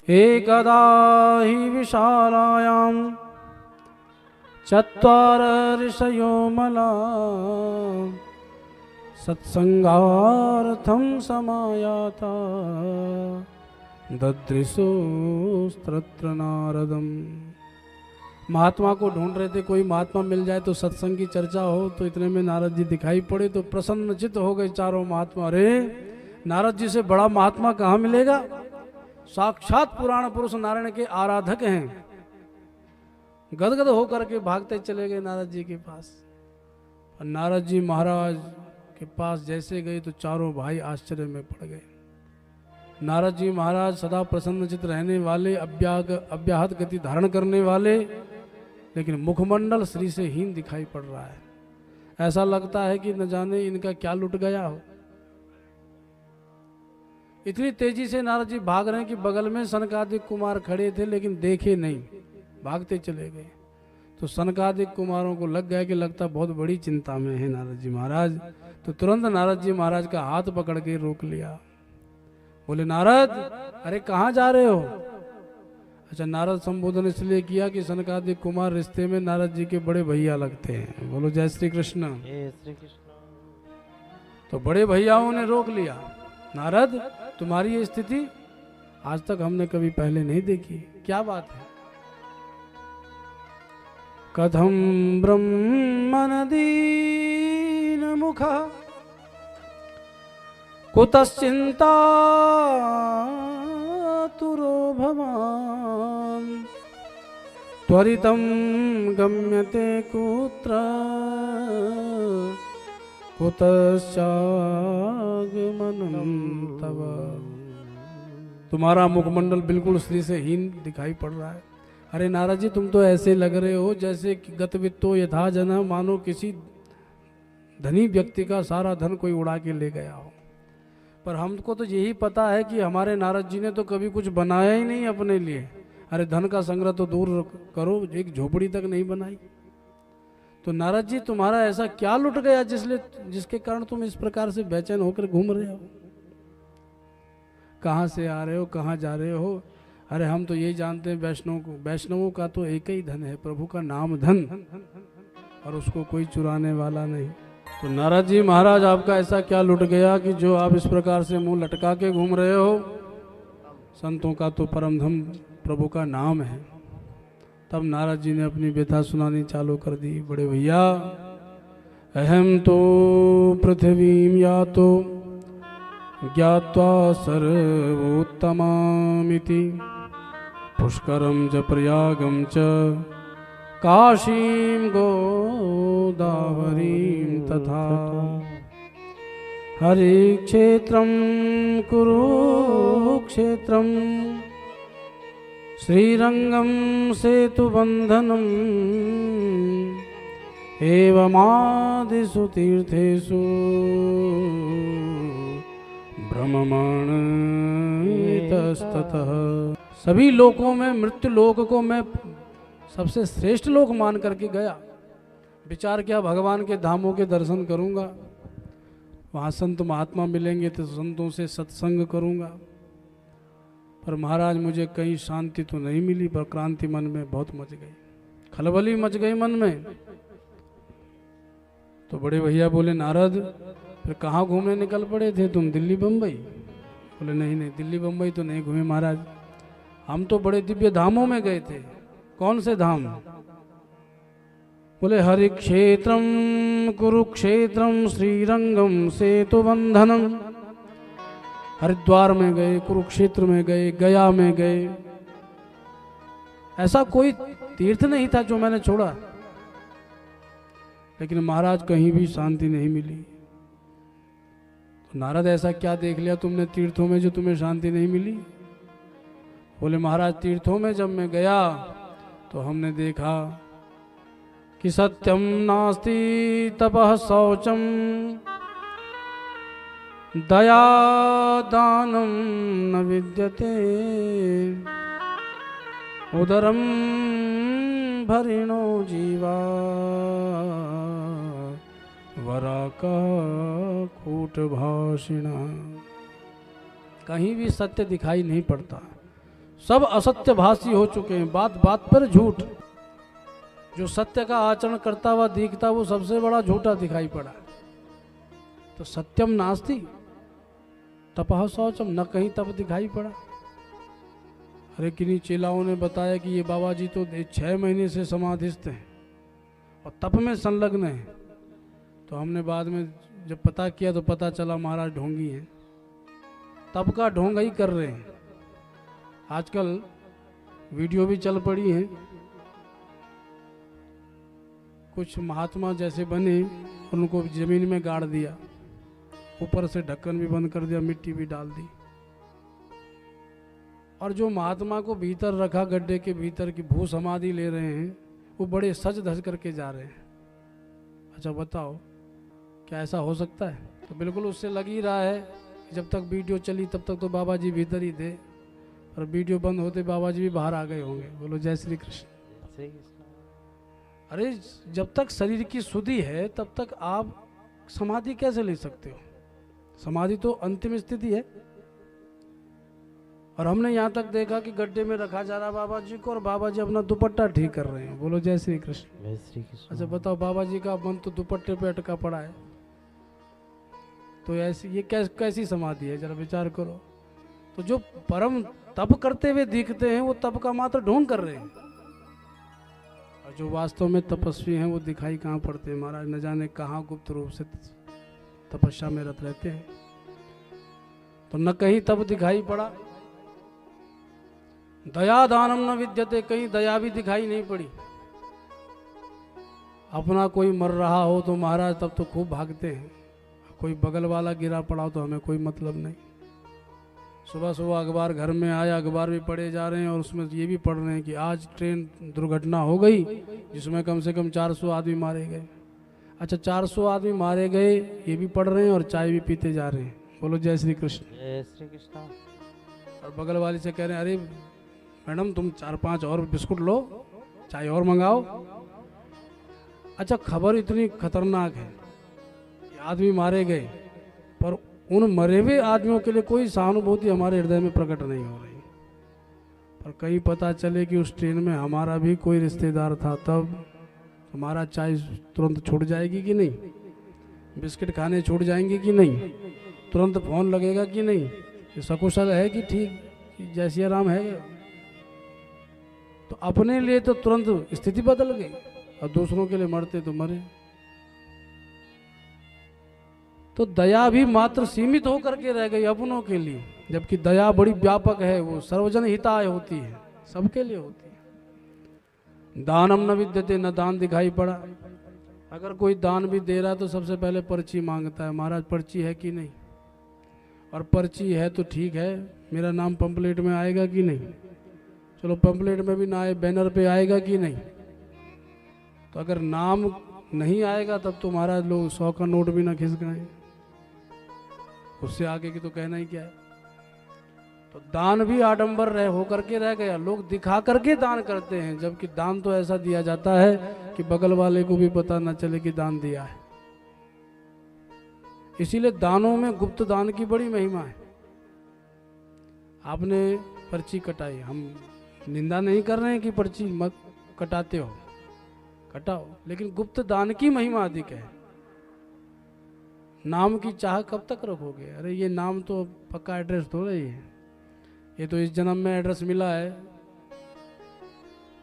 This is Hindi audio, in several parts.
एकदा हि विशालायां चत्वार ऋषयो मला सत्संगार्थं समायाता ददृशोस्त्र नारदम। महात्मा को ढूंढ रहे थे, कोई महात्मा मिल जाए तो सत्संग की चर्चा हो, तो इतने में नारद जी दिखाई पड़े तो प्रसन्नचित्त हो गए चारों महात्मा। अरे नारद जी से बड़ा महात्मा कहाँ मिलेगा, साक्षात पुराण पुरुष नारायण के आराधक हैं। गदगद होकर के भागते चले गए नारद जी के पास। और नारद जी महाराज के पास जैसे गए तो चारों भाई आश्चर्य में पड़ गए। नारद जी महाराज सदा प्रसन्नचित्त रहने वाले, अव्याहत गति धारण करने वाले, लेकिन मुखमंडल श्री से हीन दिखाई पड़ रहा है। ऐसा लगता है कि न जाने इनका क्या लुट गया हो। इतनी तेजी से नारद जी भाग रहे हैं कि बगल में सनकादिक कुमार खड़े थे लेकिन देखे नहीं, भागते चले गए। तो सनकादिक कुमारों को लग गया कि लगता बहुत बड़ी चिंता में है नारद जी महाराज। तो तुरंत नारद जी महाराज का हाथ पकड़ के रोक लिया। बोले नारद, अरे कहाँ जा रहे हो? अच्छा, नारद संबोधन इसलिए किया कि सनकादिक कुमार रिश्ते में नारद जी के बड़े भैया लगते हैं। बोलो जय श्री कृष्ण। तो बड़े भैयाओं ने रोक लिया। नारद, तुम्हारी ये स्थिति आज तक हमने कभी पहले नहीं देखी, क्या बात है? कथम ब्रह्मनदीन मुख कुतश्चिंता तुरो भवान् त्वरितं गम्यते कुत्र कुतश्चागमनं तव। तुम्हारा मुखमंडल बिल्कुल श्री से हीन दिखाई पड़ रहा है। अरे नारद जी, तुम तो ऐसे लग रहे हो जैसे गतवित्तो यथा जन, मानो किसी धनी व्यक्ति का सारा धन कोई उड़ा के ले गया हो। पर हमको तो यही पता है कि हमारे नारद जी ने तो कभी कुछ बनाया ही नहीं अपने लिए। अरे धन का संग्रह तो दूर करो, एक झोपड़ी तक नहीं बनाई। तो नारद जी, तुम्हारा ऐसा क्या लुट गया जिसके कारण तुम इस प्रकार से बेचैन होकर घूम रहे हो? कहाँ से आ रहे हो, कहाँ जा रहे हो? अरे हम तो यही जानते हैं वैष्णवों का तो एक ही धन है, प्रभु का नाम धन, और उसको कोई चुराने वाला नहीं। तो नारद जी महाराज, आपका ऐसा क्या लुट गया कि जो आप इस प्रकार से मुंह लटका के घूम रहे हो? संतों का तो परम धन प्रभु का नाम है। तब नारद जी ने अपनी व्यथा सुनानी चालू कर दी। बड़े भैया, अहम तो पृथ्वीं यातो ज्ञात्वा सर्वोत्तमामिति पुष्करम च प्रयागम च काशीं गोदावरीं तथा हरिक्षेत्रं कुरुक्षेत्रं श्रीरंगं सेतुबन्धनम् एवमादिषु तीर्थेषु भ्रममाण इतस्ततः। सभी लोकों में मृत्यु लोक को मैं सबसे श्रेष्ठ लोक मान करके गया। विचार किया भगवान के धामों के दर्शन करूंगा, वहाँ संत महात्मा मिलेंगे तो संतों से सत्संग करूंगा। पर महाराज मुझे कहीं शांति तो नहीं मिली, पर क्रांति मन में बहुत मच गई, खलबली मच गई मन में। तो बड़े भैया बोले नारद, फिर कहाँ घूमने निकल पड़े थे तुम? दिल्ली बम्बई? बोले नहीं नहीं, दिल्ली बम्बई तो नहीं घूमे महाराज, हम तो बड़े दिव्य धामों में गए थे। कौन से धाम? बोले हरिक्षेत्रम कुरुक्षेत्रम श्रीरंगम सेतुबंधनम। हरिद्वार में गए, कुरुक्षेत्र में गए, गया में गए। ऐसा कोई तीर्थ नहीं था जो मैंने छोड़ा। लेकिन महाराज कहीं भी शांति नहीं मिली। तो नारद, ऐसा क्या देख लिया तुमने तीर्थों में जो तुम्हें शांति नहीं मिली? बोले महाराज, तीर्थों में जब मैं गया तो हमने देखा कि सत्यम नास्ति तपः शौचम दया दानम न विद्यते उदरम भरिणो जीवा वराका कूटभाषिणा। कहीं भी सत्य दिखाई नहीं पड़ता। सब असत्य भाषी हो चुके हैं, बात बात पर झूठ। जो सत्य का आचरण करता हुआ दिखता वो सबसे बड़ा झूठा दिखाई पड़ा। तो सत्यम नास्ति तपः शौचम, न कहीं तप दिखाई पड़ा। अरे किन्हीं चेलाओं ने बताया कि ये बाबा जी तो 6 महीने से समाधिस्थ हैं और तप में संलग्न हैं। तो हमने बाद में जब पता किया तो पता चला महाराज ढोंगी हैं, तप का ढोंग ही कर रहे हैं। आजकल वीडियो भी चल पड़ी हैं, कुछ महात्मा जैसे बने, उनको जमीन में गाड़ दिया, ऊपर से ढक्कन भी बंद कर दिया, मिट्टी भी डाल दी, और जो महात्मा को भीतर रखा गड्ढे के भीतर की भू समाधि ले रहे हैं, वो बड़े सज धज करके जा रहे हैं। अच्छा बताओ क्या ऐसा हो सकता है? तो बिल्कुल उससे लग ही रहा है कि जब तक वीडियो चली तब तक तो बाबा जी भीतर ही थे, और वीडियो बंद होते बाबा जी भी बाहर आ गए होंगे। बोलो जय श्री कृष्ण। अरे जब तक शरीर की शुद्धि है तब तक आप समाधि कैसे ले सकते हो? समाधि तो अंतिम स्थिति है। और हमने यहाँ तक देखा कि गड्ढे में रखा जा रहा बाबा जी को, और बाबा जी अपना दुपट्टा ठीक कर रहे हैं। बोलो जय श्री कृष्ण। जय श्री कृष्ण। अच्छा बताओ, बाबा जी का मन तो दुपट्टे पे अटका पड़ा है, तो ऐसी ये कैसी समाधि है? जरा विचार करो। तो जो परम तप करते हुए दिखते हैं वो तप का मात्र ढोंग कर रहे हैं, और जो वास्तव में तपस्वी हैं वो दिखाई कहाँ पड़ते हैं महाराज? न जाने कहाँ गुप्त रूप से तपस्या में रत रहते हैं। तो न कहीं तप दिखाई पड़ा, दया दानम न विद्यते, कहीं दया भी दिखाई नहीं पड़ी। अपना कोई मर रहा हो तो महाराज तब तो खूब भागते हैं, कोई बगल वाला गिरा पड़ा हो तो हमें कोई मतलब नहीं। सुबह सुबह अखबार घर में आया, अखबार भी पढ़े जा रहे हैं, और उसमें ये भी पढ़ रहे हैं कि आज ट्रेन दुर्घटना हो गई जिसमें कम से कम 400 आदमी मारे गए। अच्छा 400 आदमी मारे गए ये भी पढ़ रहे हैं, और चाय भी पीते जा रहे हैं। बोलो जय श्री कृष्ण। जय श्री कृष्ण। और बगल वाली से कह रहे हैं, अरे मैडम तुम 4-5 और बिस्कुट लो, चाय और मंगाओ। अच्छा खबर इतनी खतरनाक है कि आदमी मारे गए, पर उन मरे हुए आदमियों के लिए कोई सहानुभूति हमारे हृदय में प्रकट नहीं हो रही। पर कहीं पता चले कि उस ट्रेन में हमारा भी कोई रिश्तेदार था, तब हमारा चाय तुरंत छूट जाएगी कि नहीं? बिस्किट खाने छूट जाएंगे कि नहीं? तुरंत फोन लगेगा कि नहीं? ये सकुशल है कि ठीक जैसी आराम है? तो अपने लिए तो तुरंत स्थिति बदल गई, और दूसरों के लिए मरते तो मरे। तो दया भी मात्र सीमित होकर के रह गई अपनों के लिए, जबकि दया बड़ी व्यापक है, वो सर्वजन हिताय होती है, सबके लिए होती है। दानम न विद्यते, न दान दिखाई पड़ा। अगर कोई दान भी दे रहा है तो सबसे पहले पर्ची मांगता है, महाराज पर्ची है कि नहीं? और पर्ची है तो ठीक है, मेरा नाम पंपलेट में आएगा कि नहीं? चलो पंपलेट में भी ना आए, बैनर पे आएगा कि नहीं? तो अगर नाम नहीं आएगा तब तो महाराज लोग 100 का नोट भी ना खिसकाएं, उससे आगे की तो कहना ही क्या है। तो दान भी आडंबर रह होकर के रह गया, लोग दिखा करके दान करते हैं, जबकि दान तो ऐसा दिया जाता है कि बगल वाले को भी पता न चले कि दान दिया है। इसीलिए दानों में गुप्त दान की बड़ी महिमा है। आपने पर्ची कटाई, हम निंदा नहीं कर रहे हैं कि पर्ची मत कटाते हो, कटाओ, लेकिन गुप्त दान की महिमा अधिक है। नाम की चाह कब तक रखोगे? अरे ये नाम तो पक्का एड्रेस थोड़ा ही है, ये तो इस जन्म में एड्रेस मिला है।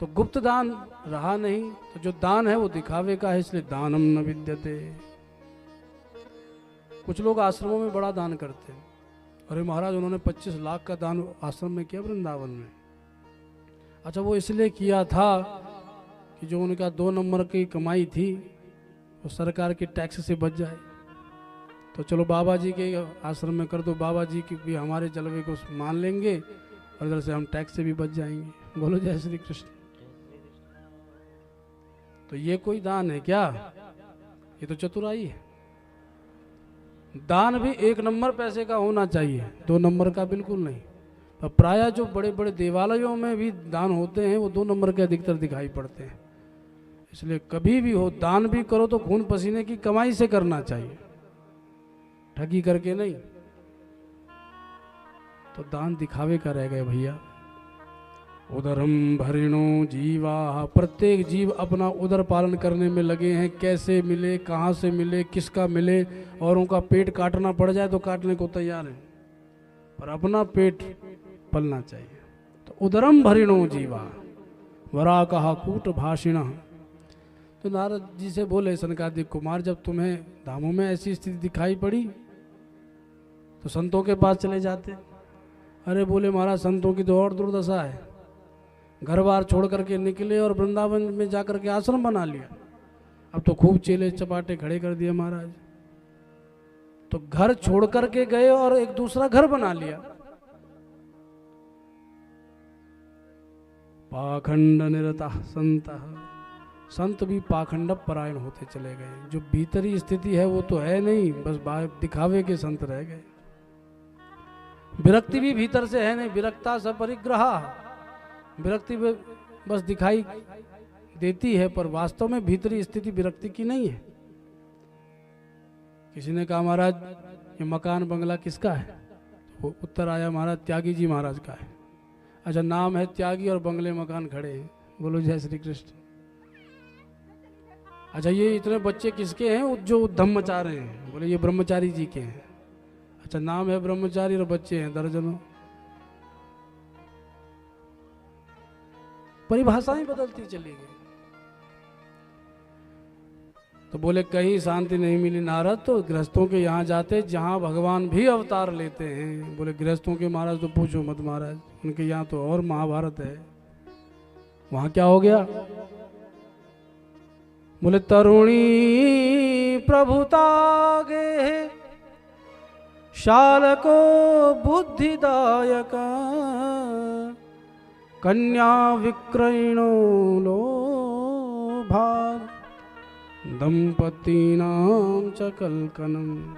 तो गुप्त दान रहा नहीं, तो जो दान है वो दिखावे का है, इसलिए दानम न विद्यते। कुछ लोग आश्रमों में बड़ा दान करते हैं। अरे महाराज उन्होंने 25 लाख का दान आश्रम में किया वृंदावन में। अच्छा वो इसलिए किया था कि जो उनका 2 नंबर की कमाई थी वो सरकार के टैक्स से बच जाए। तो चलो बाबा जी के आश्रम में कर दो, बाबा जी की भी हमारे जलवे को मान लेंगे, और इधर से हम टैक्स से भी बच जाएंगे। बोलो जय श्री कृष्ण। तो ये कोई दान है क्या? ये तो चतुराई है। दान भी 1 नंबर पैसे का होना चाहिए, 2 नंबर का बिल्कुल नहीं। पर प्रायः जो बड़े बड़े देवालयों में भी दान होते हैं वो 2 नंबर के अधिकतर दिखाई पड़ते हैं। इसलिए कभी भी हो दान भी करो तो खून पसीने की कमाई से करना चाहिए, ठगी करके नहीं। तो दान दिखावे का रह गए भैया। उदरम भरिणो जीवा, प्रत्येक जीव अपना उदर पालन करने में लगे हैं। कैसे मिले, कहाँ से मिले, किसका मिले, औरों का पेट काटना पड़ जाए तो काटने को तैयार है, पर अपना पेट पलना चाहिए। तो उदरम भरिणो जीवा वरा कहा कूट भाषिणा। तो नारद जी से बोले सनकादिक कुमार, जब तुम्हें धामों में ऐसी स्थिति दिखाई पड़ी तो संतों के पास चले जाते। अरे बोले महाराज, संतों की तो और दुर्दशा है, घर बार छोड़ करके निकले और वृंदावन में जाकर के आश्रम बना लिया। अब तो खूब चेले चपाटे खड़े कर दिए महाराज। तो घर छोड़ करके गए और एक दूसरा घर बना लिया। पाखंड निरता संत, संत भी पाखंड परायण होते चले गए। जो भीतरी स्थिति है वो तो है नहीं, बस दिखावे के संत रह गए। विरक्ति भी भीतर से है नहीं, विरक्ता स परिग्रहा, विरक्ति बस दिखाई देती है, पर वास्तव में भीतरी स्थिति विरक्ति की नहीं है। किसी ने कहा महाराज ये मकान बंगला किसका है? वो उत्तर आया महाराज त्यागी जी महाराज का है। अच्छा, नाम है त्यागी और बंगले मकान खड़े हैं। बोलो जय श्री कृष्ण। अच्छा, ये इतने बच्चे किसके हैं जो उद्यम मचा रहे हैं? बोले ये ब्रह्मचारी जी के हैं। अच्छा, नाम है ब्रह्मचारी और बच्चे हैं दर्जनों। परिभाषाएं बदलती चली गई। तो बोले कहीं शांति नहीं मिली नारद, तो गृहस्थों के यहाँ जाते जहाँ भगवान भी अवतार लेते हैं। बोले गृहस्थों के महाराज तो पूछो मत महाराज, उनके यहाँ तो और महाभारत है। वहां क्या हो गया? बोले तरुणी प्रभुतागे शालको बुद्धिदायक कन्या विक्रयणो लोभात् दंपतीनां च कलकनम।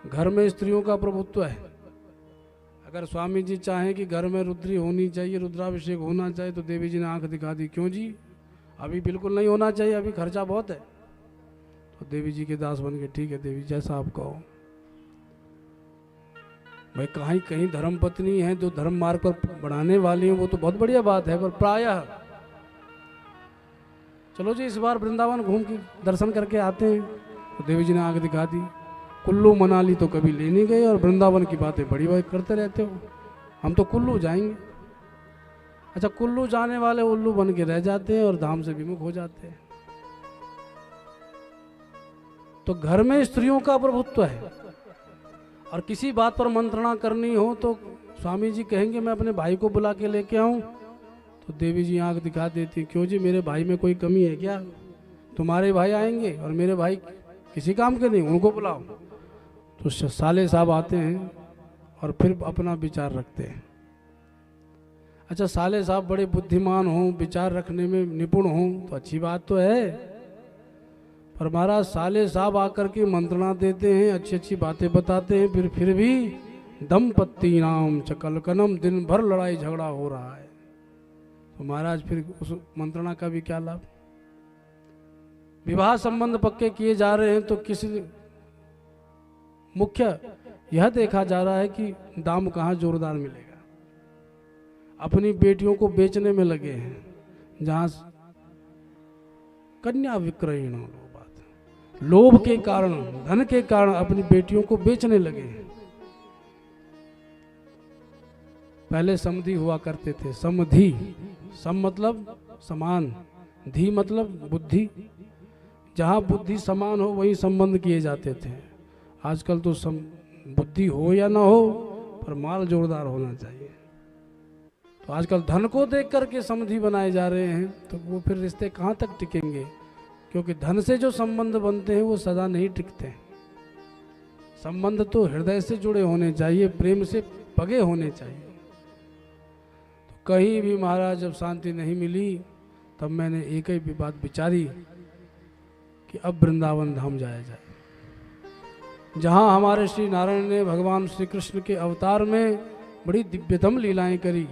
घर में स्त्रियों का प्रभुत्व है। अगर स्वामी जी चाहें कि घर में रुद्री होनी चाहिए, रुद्राभिषेक होना चाहिए, तो देवी जी ने आंख दिखा दी। क्यों जी? अभी बिल्कुल नहीं होना चाहिए, अभी खर्चा बहुत है। तो देवी जी के दास बन के ठीक है देवी जैसा आप कहो। भाई कहीं धर्म पत्नी है जो धर्म मार्ग पर बढ़ाने वाली है, वो तो बहुत बढ़िया बात है, पर प्रायः चलो जी इस बार वृंदावन घूम के दर्शन करके आते हैं। तो देवी जी ने आंख दिखा दी। कुल्लू मनाली तो कभी ले नहीं गए और वृंदावन की बातें बड़ी बड़ी करते रहते हो। हम तो कुल्लू जाएंगे। अच्छा, कुल्लू जाने वाले उल्लू बन के रह जाते हैं और धाम से विमुख हो जाते हैं। तो घर में स्त्रियों का प्रभुत्व है। और किसी बात पर मंत्रणा करनी हो तो स्वामी जी कहेंगे मैं अपने भाई को बुला के लेके आऊं, तो देवी जी आंख दिखा देती। क्यों जी, मेरे भाई में कोई कमी है क्या? तुम्हारे भाई आएंगे और मेरे भाई किसी काम के नहीं, उनको बुलाओ। तो साले साहब आते हैं और फिर अपना विचार रखते हैं। अच्छा, साले साहब बड़े बुद्धिमान हों, विचार रखने में निपुण हों तो अच्छी बात तो है, पर महाराज साले साहब आकर के मंत्रणा देते हैं, अच्छी अच्छी बातें बताते हैं, फिर भी दंपत्ति नाम चकलकनम, दिन भर लड़ाई झगड़ा हो रहा है। तो महाराज फिर उस मंत्रणा का भी क्या लाभ? विवाह संबंध पक्के किए जा रहे हैं तो किसी मुख्य यह देखा जा रहा है कि दाम कहाँ जोरदार मिलेगा। अपनी बेटियों को बेचने में लगे हैं, जहां कन्या विक्रयण बात, लोभ के कारण, धन के कारण अपनी बेटियों को बेचने लगे हैं। पहले समधि हुआ करते थे, समधि, सम मतलब समान, धी मतलब बुद्धि, जहां बुद्धि समान हो वहीं संबंध किए जाते थे। आजकल तो बुद्धि हो या ना हो पर माल जोरदार होना चाहिए। तो आजकल धन को देख करके समधि बनाए जा रहे हैं, तो वो फिर रिश्ते कहाँ तक टिकेंगे? क्योंकि धन से जो संबंध बनते हैं वो सदा नहीं टिकते हैं। संबंध तो हृदय से जुड़े होने चाहिए, प्रेम से पगे होने चाहिए। तो कहीं भी महाराज जब शांति नहीं मिली, तब मैंने एक ही बात विचारी कि अब वृंदावन धाम जाया जाए, जहाँ हमारे श्री नारायण ने भगवान श्री कृष्ण के अवतार में बड़ी दिव्यतम लीलाएं करी।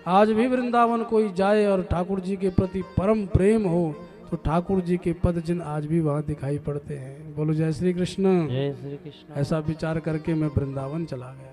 आज भी वृंदावन कोई जाए और ठाकुर जी के प्रति परम प्रेम हो तो ठाकुर जी के पद चिन्ह आज भी वहाँ दिखाई पड़ते हैं। बोलो जय श्री कृष्ण। जय श्री कृष्ण। ऐसा विचार करके मैं वृंदावन चला गया।